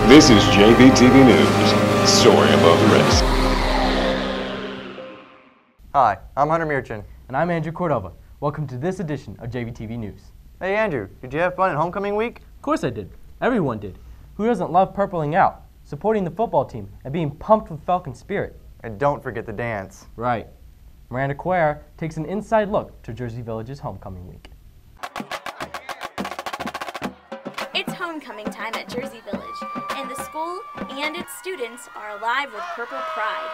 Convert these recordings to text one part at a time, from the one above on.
This is JVTV News, story above the rest. Hi, I'm Hunter Mirchin. And I'm Andrew Cordova. Welcome to this edition of JVTV News. Hey Andrew, did you have fun at homecoming week? Of course I did. Everyone did. Who doesn't love purpling out, supporting the football team, and being pumped with Falcon spirit? And don't forget the dance. Right. Miranda Cuellar takes an inside look to Jersey Village's homecoming week. It's homecoming time at Jersey Village, and the school and its students are alive with purple pride.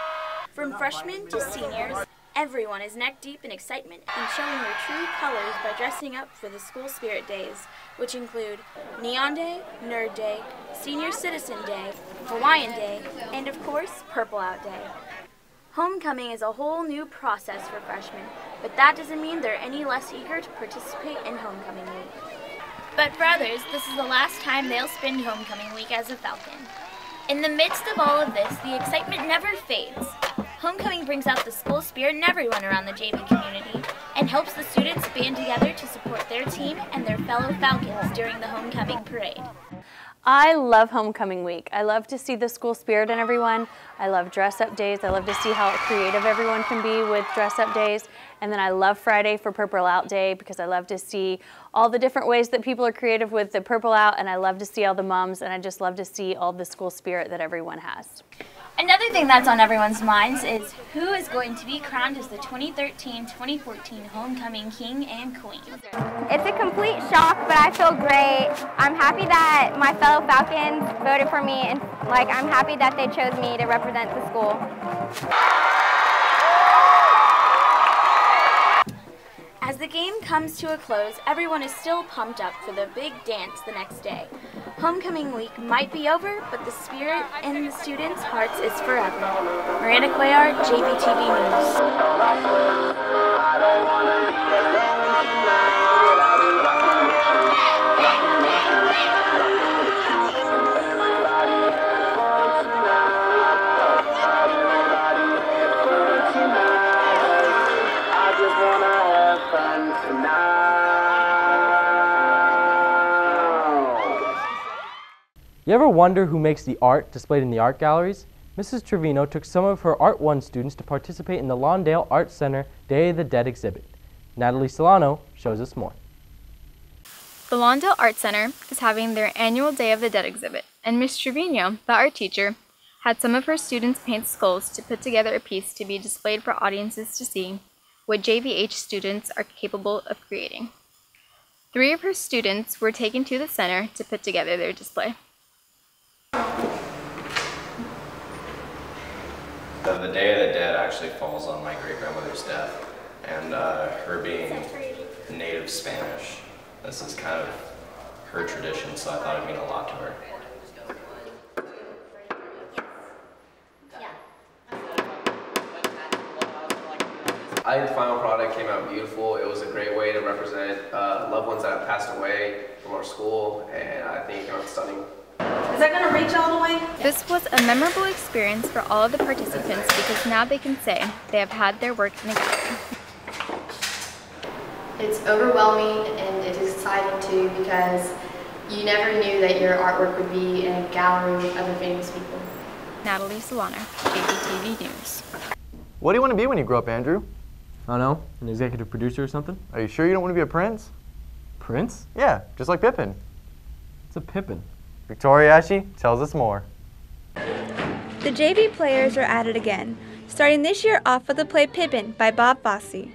From freshmen to seniors, everyone is neck deep in excitement and showing their true colors by dressing up for the school spirit days, which include Neon Day, Nerd Day, Senior Citizen Day, Hawaiian Day, and of course, Purple Out Day. Homecoming is a whole new process for freshmen, but that doesn't mean they're any less eager to participate in homecoming week. But for others, this is the last time they'll spend homecoming week as a Falcon. In the midst of all of this, the excitement never fades. Homecoming brings out the school spirit in everyone around the JV community and helps the students band together to support their team and their fellow Falcons during the homecoming parade. I love homecoming week. I love to see the school spirit in everyone. I love dress-up days. I love to see how creative everyone can be with dress-up days. And then I love Friday for Purple Out Day because I love to see all the different ways that people are creative with the Purple Out, and I love to see all the moms, and I just love to see all the school spirit that everyone has. Another thing that's on everyone's minds is who is going to be crowned as the 2013-2014 Homecoming King and Queen. It's a complete shock, but I feel great. I'm happy that my fellow Falcons voted for me, and I'm happy that they chose me to represent the school. As the game comes to a close, everyone is still pumped up for the big dance the next day. Homecoming week might be over, but the spirit in the students' hearts is forever. Miranda Cuellar, JVTV News. You ever wonder who makes the art displayed in the art galleries? Mrs. Trevino took some of her Art 1 students to participate in the Lawndale Art Center Day of the Dead exhibit. Natalie Solano shows us more. The Lawndale Art Center is having their annual Day of the Dead exhibit, and Miss Trevino, the art teacher, had some of her students paint skulls to put together a piece to be displayed for audiences to see what JVH students are capable of creating. 3 of her students were taken to the center to put together their display. The Day of the Dead actually falls on my great-grandmother's death, and her being native Spanish, this is kind of her tradition, so I thought it'd mean a lot to her. I think the final product came out beautiful. It was a great way to represent loved ones that have passed away from our school, and I think it came out stunning. Is that going to reach all the way? This was a memorable experience for all of the participants because now they can say they have had their work in a gallery. It's overwhelming and it's exciting too because you never knew that your artwork would be in a gallery with other famous people. Natalie Solano, JVTV News. What do you want to be when you grow up, Andrew? I don't know, an executive producer or something? Are you sure you don't want to be a prince? Prince? Yeah, just like Pippin. It's a Pippin. Victoria Ashe tells us more. The JV players are at it again, starting this year off with the play Pippin by Bob Fosse.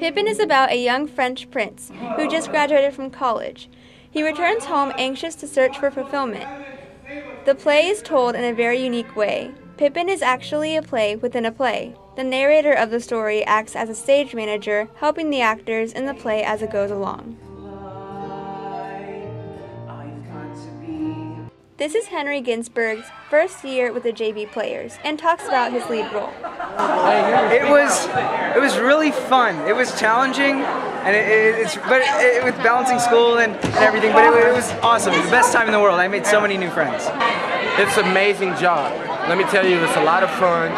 Pippin is about a young French prince who just graduated from college. He returns home anxious to search for fulfillment. The play is told in a very unique way. Pippin is actually a play within a play. The narrator of the story acts as a stage manager, helping the actors in the play as it goes along. This is Henry Ginsberg's first year with the JV players and talks about his lead role. It was really fun. It was challenging, and with balancing school and everything, but it was awesome. It was the best time in the world. I made so many new friends. It's an amazing job. Let me tell you, it's a lot of fun.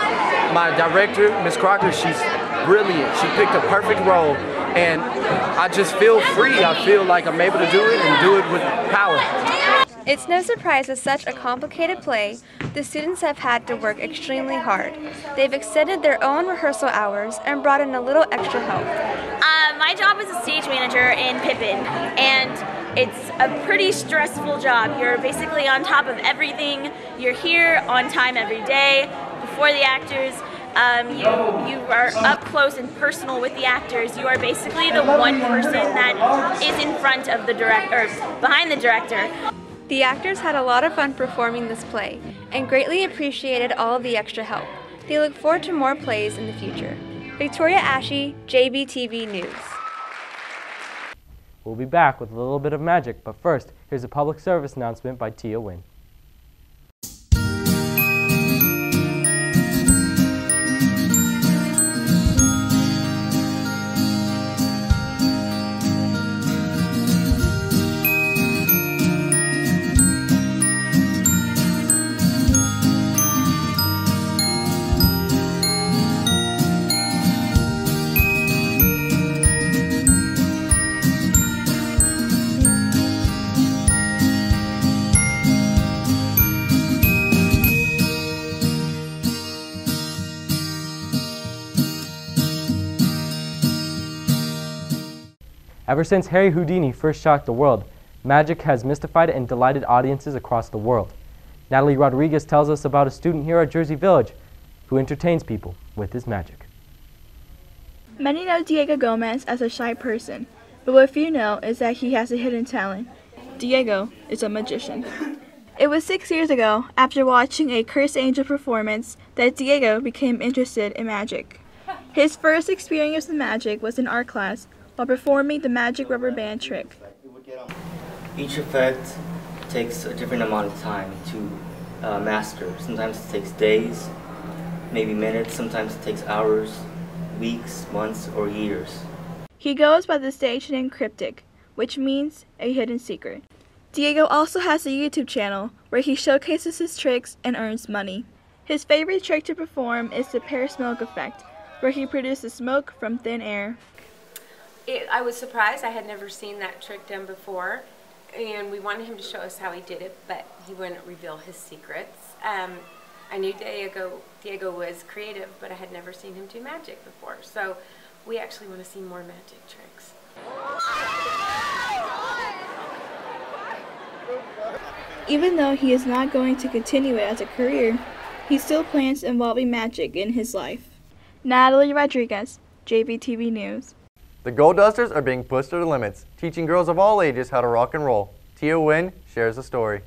My director, Miss Crocker, she's brilliant. She picked a perfect role, and I just feel free. I feel like I'm able to do it and do it with power. It's no surprise with such a complicated play, the students have had to work extremely hard. They've extended their own rehearsal hours and brought in a little extra help. My job is a stage manager in Pippin, and it's a pretty stressful job. You're basically on top of everything. You're here on time every day before the actors. You are up close and personal with the actors. You are basically the one person that is in front of the director, behind the director. The actors had a lot of fun performing this play and greatly appreciated all of the extra help. They look forward to more plays in the future. Victoria Ashe, JBTV News. We'll be back with a little bit of magic, but first, here's a public service announcement by Tia Wynn. Ever since Harry Houdini first shocked the world, magic has mystified and delighted audiences across the world. Natalie Rodriguez tells us about a student here at Jersey Village who entertains people with his magic. Many know Diego Gomez as a shy person, but what few know is that he has a hidden talent. Diego is a magician. It was 6 years ago, after watching a Cursed Angel performance, that Diego became interested in magic. His first experience with magic was in art class, while performing the magic rubber band trick. Each effect takes a different amount of time to master. Sometimes it takes days, maybe minutes, sometimes it takes hours, weeks, months, or years. He goes by the stage name Cryptic, which means a hidden secret. Diego also has a YouTube channel where he showcases his tricks and earns money. His favorite trick to perform is the pear smoke effect, where he produces smoke from thin air. I was surprised. I had never seen that trick done before, and we wanted him to show us how he did it, but he wouldn't reveal his secrets. I knew Diego was creative, but I had never seen him do magic before, so we actually want to see more magic tricks. Even though he is not going to continue it as a career, he still plans involving magic in his life. Natalie Rodriguez, JVTV News. The Gold Dusters are being pushed to the limits, teaching girls of all ages how to rock and roll. Tia Wynn shares the story.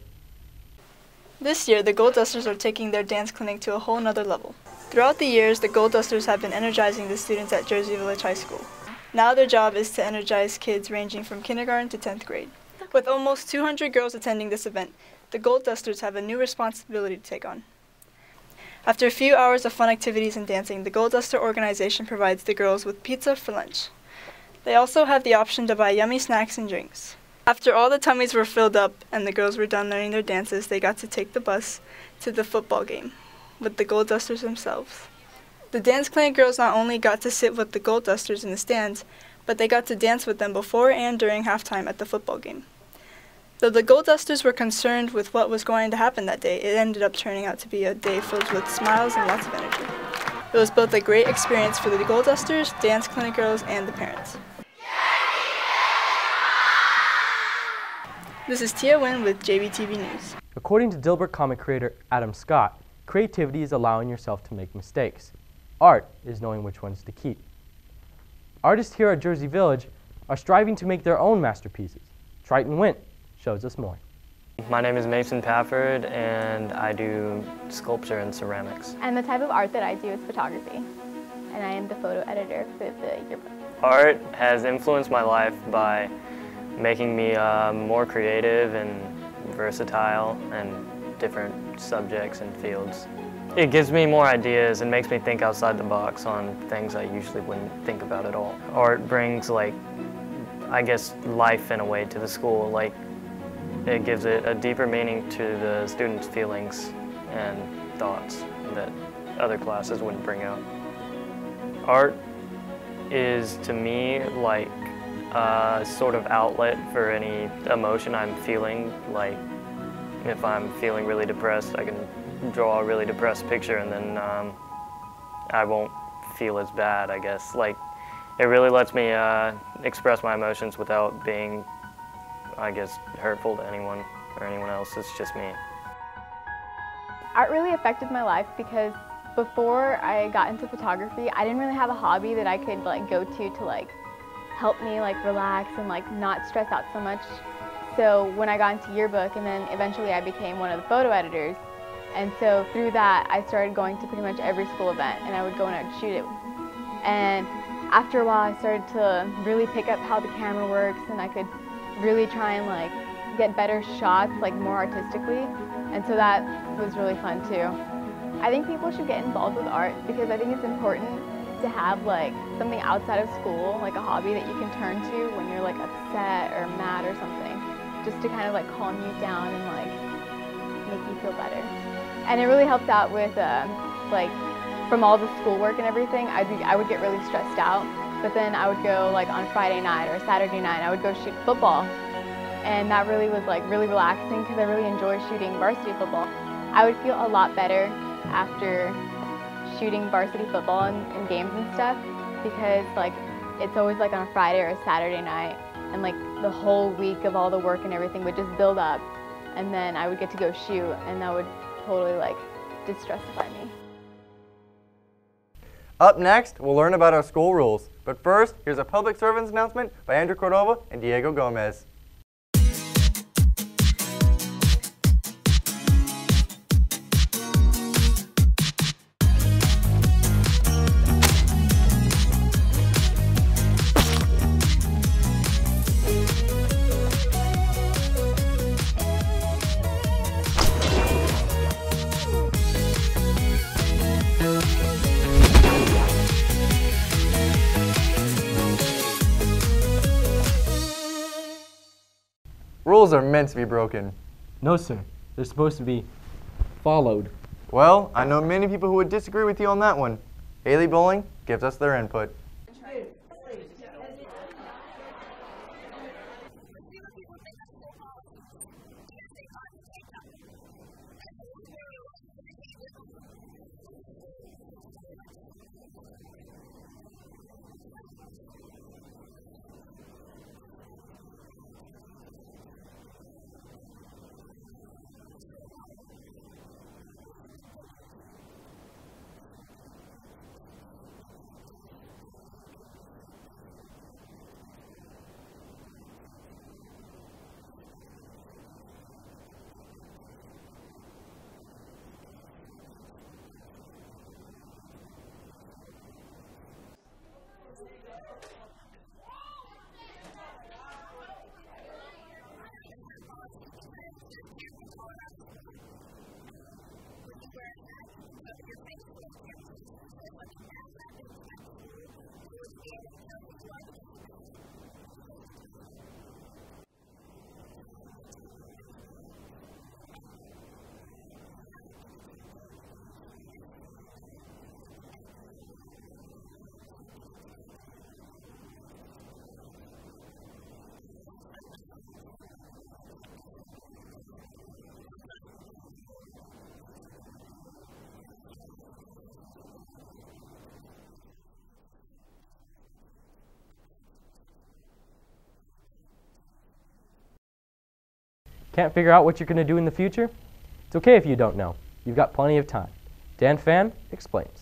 This year, the Gold Dusters are taking their dance clinic to a whole nother level. Throughout the years, the Gold Dusters have been energizing the students at Jersey Village High School. Now their job is to energize kids ranging from kindergarten to 10th grade. With almost 200 girls attending this event, the Gold Dusters have a new responsibility to take on. After a few hours of fun activities and dancing, the Gold Duster organization provides the girls with pizza for lunch. They also have the option to buy yummy snacks and drinks. After all the tummies were filled up and the girls were done learning their dances, they got to take the bus to the football game with the Gold Dusters themselves. The dance clinic girls not only got to sit with the Gold Dusters in the stands, but they got to dance with them before and during halftime at the football game. Though the Gold Dusters were concerned with what was going to happen that day, it ended up turning out to be a day filled with smiles and lots of energy. It was both a great experience for the Gold Dusters, dance clinic girls, and the parents. This is Tia Wynn with JBTV News. According to Dilbert comic creator Adam Scott, creativity is allowing yourself to make mistakes. Art is knowing which ones to keep. Artists here at Jersey Village are striving to make their own masterpieces. Triton Wint shows us more. My name is Mason Pafford, and I do sculpture and ceramics. And the type of art that I do is photography, and I am the photo editor for the yearbook. Art has influenced my life by making me more creative and versatile in different subjects and fields. It gives me more ideas and makes me think outside the box on things I usually wouldn't think about at all. Art brings, like, I guess, life in a way to the school. Like, it gives it a deeper meaning to the students' feelings and thoughts that other classes wouldn't bring out. Art is, to me, like a sort of outlet for any emotion I'm feeling, like if I'm feeling really depressed, I can draw a really depressed picture, and then I won't feel as bad, I guess. Like, it really lets me express my emotions without being, I guess, hurtful to anyone or anyone else. It's just me. Art really affected my life because before I got into photography, I didn't really have a hobby that I could like go to like help me like relax and like not stress out so much. So when I got into yearbook, and then eventually I became one of the photo editors, and so through that I started going to pretty much every school event, and I would go and I'd shoot it. And after a while I started to really pick up how the camera works, and I could really try and like get better shots like more artistically, and so that was really fun too. I think people should get involved with art because I think it's important to have like something outside of school, like a hobby that you can turn to when you're like upset or mad or something, just to kind of like calm you down and like make you feel better. And it really helped out with like from all the schoolwork and everything. I would get really stressed out, but then I would go like on Friday night or Saturday night, I would go shoot football, and that really was like really relaxing because I really enjoy shooting varsity football. I would feel a lot better after shooting varsity football and games and stuff, because like it's always like on a Friday or a Saturday night, and like the whole week of all the work and everything would just build up, and then I would get to go shoot, and that would totally like distressify me. Up next, we'll learn about our school rules. But first, here's a public servants announcement by Andrew Cordova and Diego Gomez. Rules are meant to be broken. No, sir. They're supposed to be followed. Well, I know many people who would disagree with you on that one. Haley Bowling gives us their input. Can't figure out what you're going to do in the future? It's okay if you don't know. You've got plenty of time. Dan Fan explains.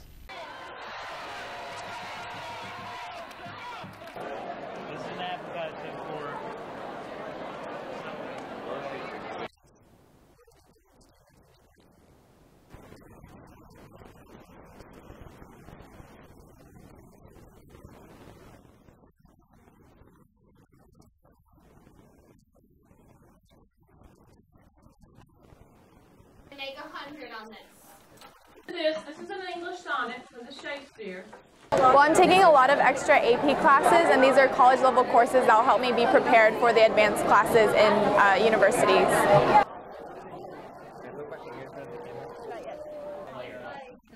Make 100 on this. This is an English sonnet for the Shakespeare. Well, I'm taking a lot of extra AP classes, and these are college level courses that will help me be prepared for the advanced classes in universities.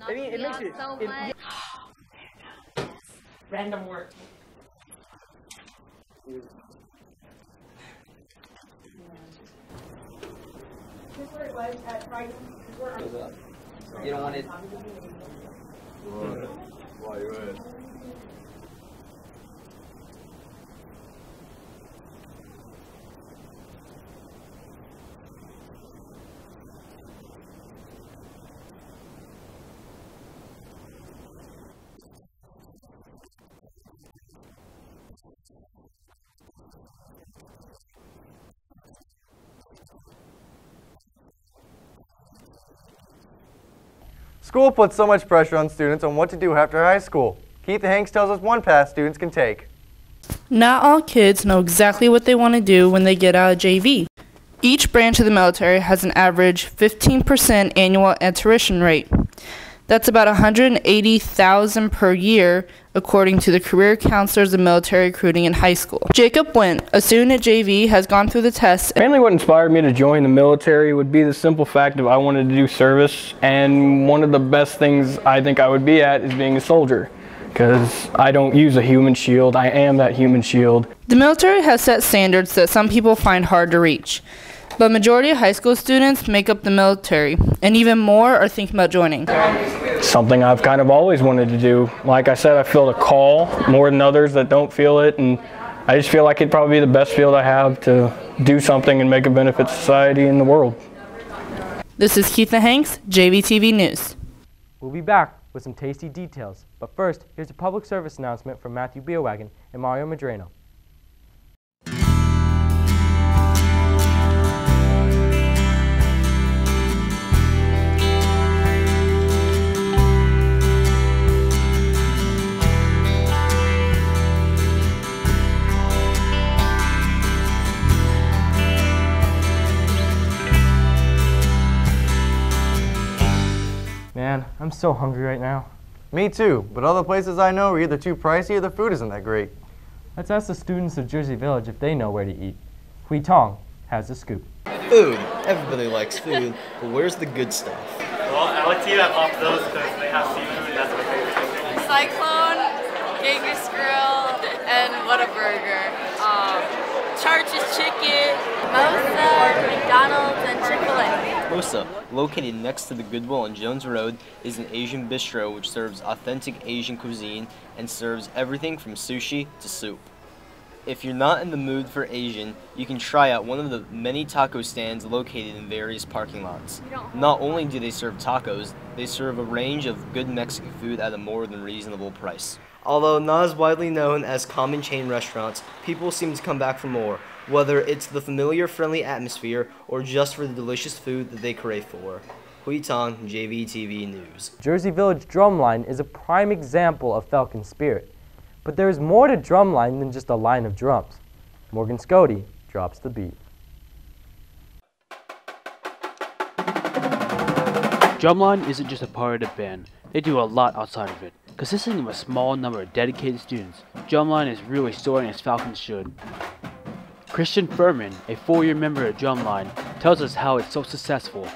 It makes it so much. Random work. You don't want it. School puts so much pressure on students on what to do after high school. Keith Hanks tells us one path students can take. Not all kids know exactly what they want to do when they get out of JV. Each branch of the military has an average 15% annual tuition rate. That's about $180,000 per year, according to the career counselors of military recruiting in high school. Jacob Went, a student at JV, has gone through the tests. Mainly what inspired me to join the military would be the simple fact of I wanted to do service, and one of the best things I think I would be at is being a soldier, because I don't use a human shield. I am that human shield. The military has set standards that some people find hard to reach. But majority of high school students make up the military, and even more are thinking about joining. Something I've kind of always wanted to do. Like I said, I feel a call more than others that don't feel it, and I just feel like it'd probably be the best field I have to do something and make a benefit to society and the world. This is Keith Hanks, JVTV News. We'll be back with some tasty details, but first, here's a public service announcement from Matthew Beerwagen and Mario Madreno. Man, I'm so hungry right now. Me too, but all the places I know are either too pricey or the food isn't that great. Let's ask the students of Jersey Village if they know where to eat. Hui Tong has the scoop. Food. Everybody likes food, but where's the good stuff? Well, I like to eat at Pop Those because they have seafood, that's my favorite. Cyclone, Genghis Grill, and Whataburger. Church's Chicken, Mosa, McDonald's, and Chick-fil-A. Mosa, located next to the Goodwill on Jones Road, is an Asian bistro which serves authentic Asian cuisine and serves everything from sushi to soup. If you're not in the mood for Asian, you can try out one of the many taco stands located in various parking lots. Not only do they serve tacos, they serve a range of good Mexican food at a more than reasonable price. Although not as widely known as common chain restaurants, people seem to come back for more, whether it's the familiar, friendly atmosphere or just for the delicious food that they crave for. Hui Tong, JVTV News. Jersey Village Drumline is a prime example of Falcon spirit. But there is more to Drumline than just a line of drums. Morgan Scody drops the beat. Drumline isn't just a part of the band, they do a lot outside of it. Consisting of a small number of dedicated students, Drumline is really soaring as Falcons should. Christian Furman, a 4-year member of Drumline, tells us how it's so successful.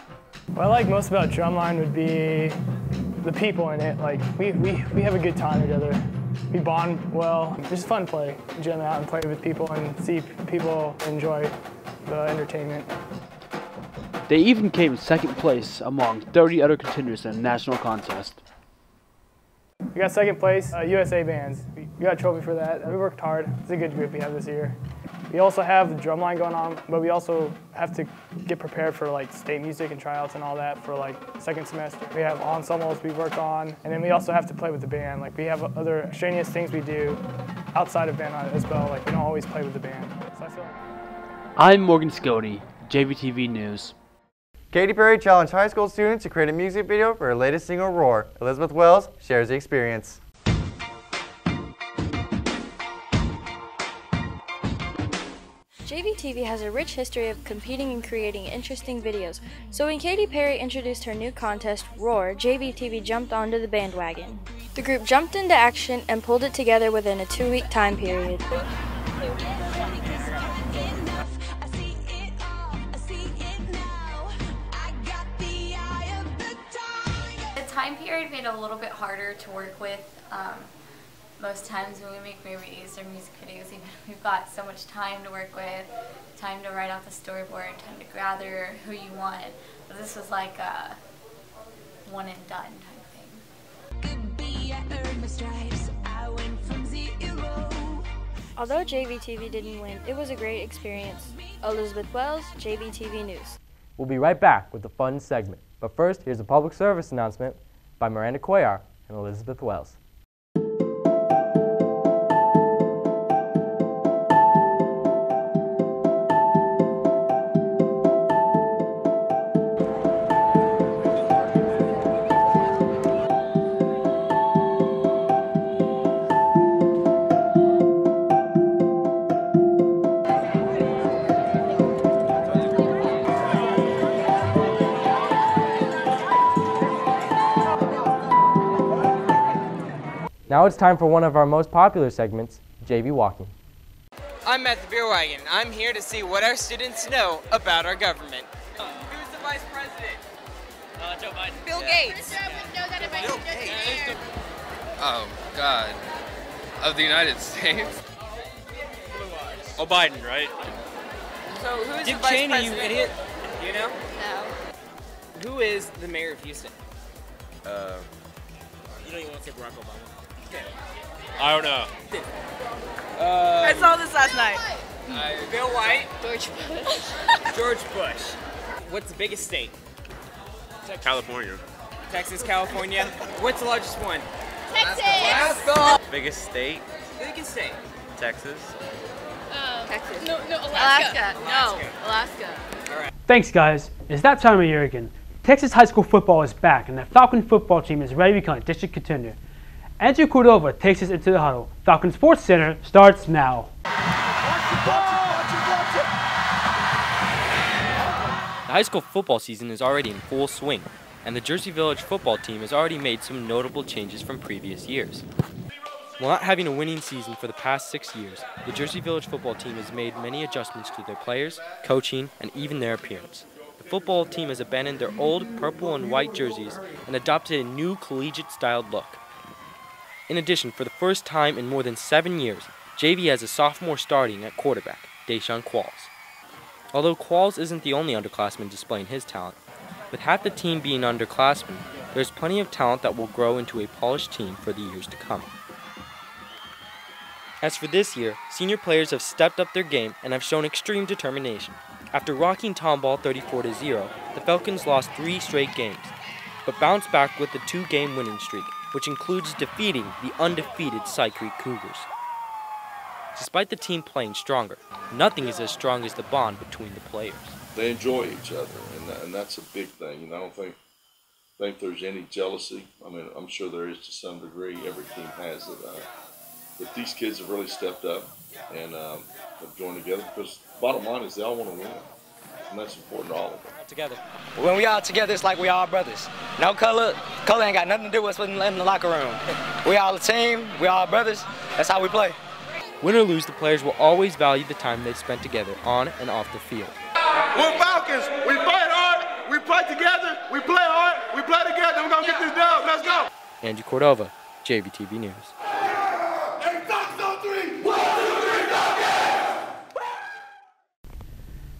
What I like most about Drumline would be the people in it. Like, we have a good time together. We bond well. It's just fun to play, jam out and play with people and see people enjoy the entertainment. They even came in second place among 30 other contenders in a national contest. We got second place, USA bands. We got a trophy for that. We worked hard. It's a good group we have this year. We also have the drumline going on, but we also have to get prepared for like state music and tryouts and all that for like second semester. We have ensembles we work on, and then we also have to play with the band. Like we have other extraneous things we do outside of band as well. Like we don't always play with the band. So I feel like... I'm Morgan Scody, JVTV News. Katy Perry challenged high school students to create a music video for her latest single, Roar. Elizabeth Wells shares the experience. JVTV has a rich history of competing and creating interesting videos, so when Katy Perry introduced her new contest, Roar, JVTV jumped onto the bandwagon. The group jumped into action and pulled it together within a 2-week time period. The time period made it a little bit harder to work with. most times when we make movies or music videos, we've got so much time to work with, time to write out the storyboard, time to gather who you want. But this was like a one and done type thing. Although JVTV didn't win, it was a great experience. Elizabeth Wells, JVTV News. We'll be right back with the fun segment. But first, here's a public service announcement by Miranda Cuellar and Elizabeth Wells. Now it's time for one of our most popular segments, JV Walking. I'm at the beer wagon. I'm here to see what our students know about our government. Who's the vice president? Joe Biden. Bill Gates. Oh, God. Of the United States? Oh, Biden, right? So who's the vice president? You idiot. Do you know? No. Who is the mayor of Houston? You don't even want to say Barack Obama. I don't know. I saw this last night. Bill White. George Bush. George Bush. What's the biggest state? California. Texas, California. What's the largest one? Texas. Alaska. Biggest state? Biggest state. Texas. Texas. No, Alaska. No, Alaska. All right. Thanks, guys. It's that time of year again. Texas high school football is back, and the Falcon football team is ready to become a district contender. Andrew Cordova takes us into the huddle. Falcon Sports Center starts now. The high school football season is already in full swing, and the Jersey Village football team has already made some notable changes from previous years. While not having a winning season for the past 6 years, the Jersey Village football team has made many adjustments to their players, coaching, and even their appearance. The football team has abandoned their old purple and white jerseys and adopted a new collegiate-styled look. In addition, for the first time in more than 7 years, JV has a sophomore starting at quarterback, Deshaun Qualls. Although Qualls isn't the only underclassman displaying his talent, with half the team being underclassmen, there's plenty of talent that will grow into a polished team for the years to come. As for this year, senior players have stepped up their game and have shown extreme determination. After rocking Tomball 34-0, the Falcons lost 3 straight games, but bounced back with a 2-game winning streak, which includes defeating the undefeated Cy Creek Cougars. Despite the team playing stronger, nothing is as strong as the bond between the players. They enjoy each other, and that's a big thing. I don't think there's any jealousy. I mean, I'm sure there is to some degree. Every team has it. But these kids have really stepped up and have joined together because bottom line is they all want to win, and that's important to all of them. Together. When we all together, it's like we all brothers. No color ain't got nothing to do with what's in the locker room. We all a team, we all brothers, that's how we play. Win or lose, the players will always value the time they've spent together on and off the field. We're Falcons, we play hard, we play together, we play hard, we play together, we're gonna get this done, let's go. Andrew Cordova, JVTV News.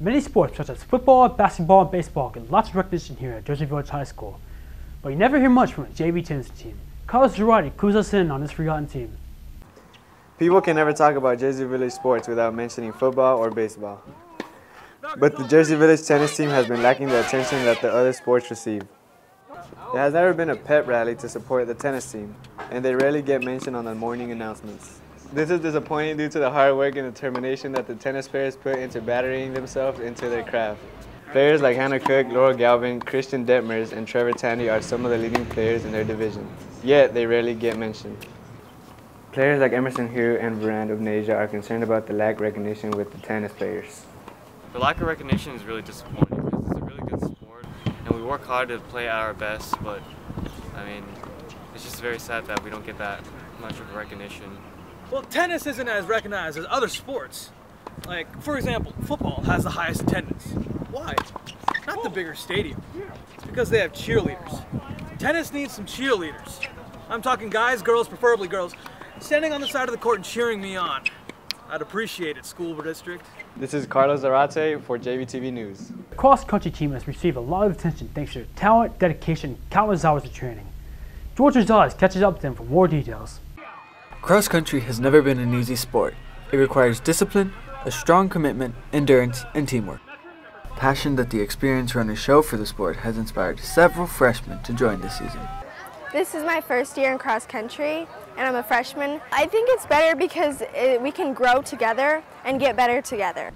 Many sports such as football, basketball, and baseball get lots of recognition here at Jersey Village High School. But you never hear much from a JV tennis team. Carlos Girardi clues us in on this forgotten team. People can never talk about Jersey Village sports without mentioning football or baseball. But the Jersey Village tennis team has been lacking the attention that the other sports receive. There has never been a pep rally to support the tennis team, and they rarely get mentioned on the morning announcements. This is disappointing due to the hard work and determination that the tennis players put into battering themselves into their craft. Players like Hannah Cook, Laura Galvin, Christian Detmers, and Trevor Tandy are some of the leading players in their division, yet they rarely get mentioned. Players like Emerson Hugh and Brand of Nasia are concerned about the lack of recognition with the tennis players. The lack of recognition is really disappointing because it's a really good sport and we work hard to play at our best, but I mean, it's just very sad that we don't get that much of recognition. Well, tennis isn't as recognized as other sports. Like, for example, football has the highest attendance. Why? Not the bigger stadium. It's because they have cheerleaders. Tennis needs some cheerleaders. I'm talking guys, girls, preferably girls, standing on the side of the court and cheering me on. I'd appreciate it, school district. This is Carlos Zarate for JVTV News. The cross-country team has received a lot of attention thanks to their talent, dedication, and countless hours of training. George Rosales catches up with them for more details. Cross country has never been an easy sport. It requires discipline, a strong commitment, endurance, and teamwork. Passion that the experienced runners show for the sport has inspired several freshmen to join this season. This is my first year in cross country, and I'm a freshman. I think it's better because we can grow together and get better together.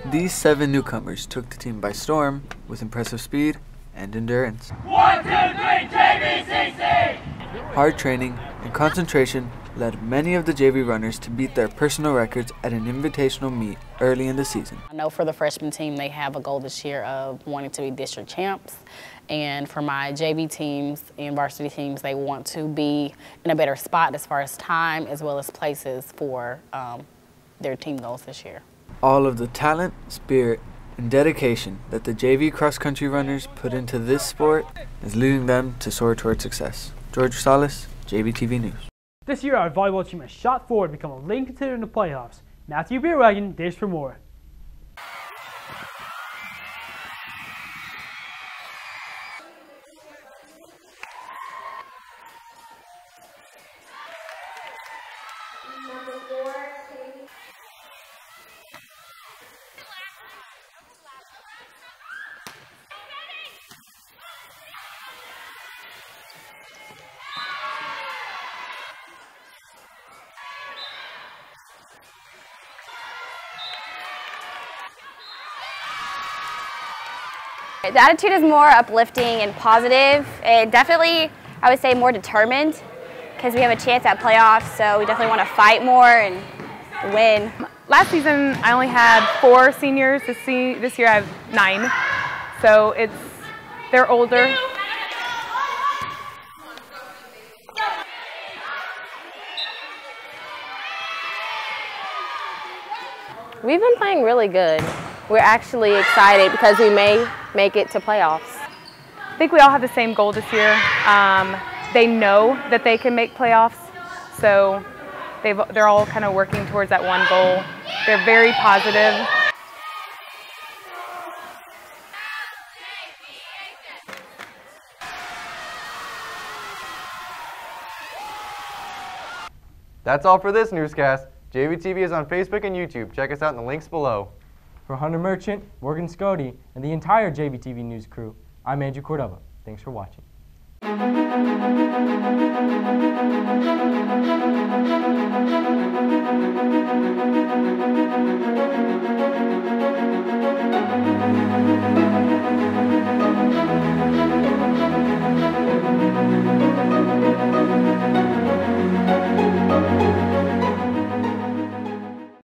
These 7 newcomers took the team by storm with impressive speed and endurance. 1, 2, 3, JVCC! Hard training and concentration led many of the JV runners to beat their personal records at an invitational meet early in the season. I know for the freshman team, they have a goal this year of wanting to be district champs. And for my JV teams and varsity teams, they want to be in a better spot as far as time as well as places for their team goals this year. All of the talent, spirit, and dedication that the JV cross-country runners put into this sport is leading them to soar toward success. George Rosales, JVTV News. This year, our volleyball team has shot forward to become a leading contender in the playoffs. Matthew Beerwagen, days for more. The attitude is more uplifting and positive, and definitely, I would say, more determined because we have a chance at playoffs, so we definitely want to fight more and win. Last season, I only had 4 seniors. This year, I have 9, so they're older. We've been playing really good. We're actually excited because we may make it to playoffs. I think we all have the same goal this year. They know that they can make playoffs, so they're all kind of working towards that one goal. They're very positive. That's all for this newscast. JVTV is on Facebook and YouTube. Check us out in the links below. For Hunter Merchant, Morgan Scody, and the entire JVTV News crew, I'm Andrew Cordova. Thanks for watching.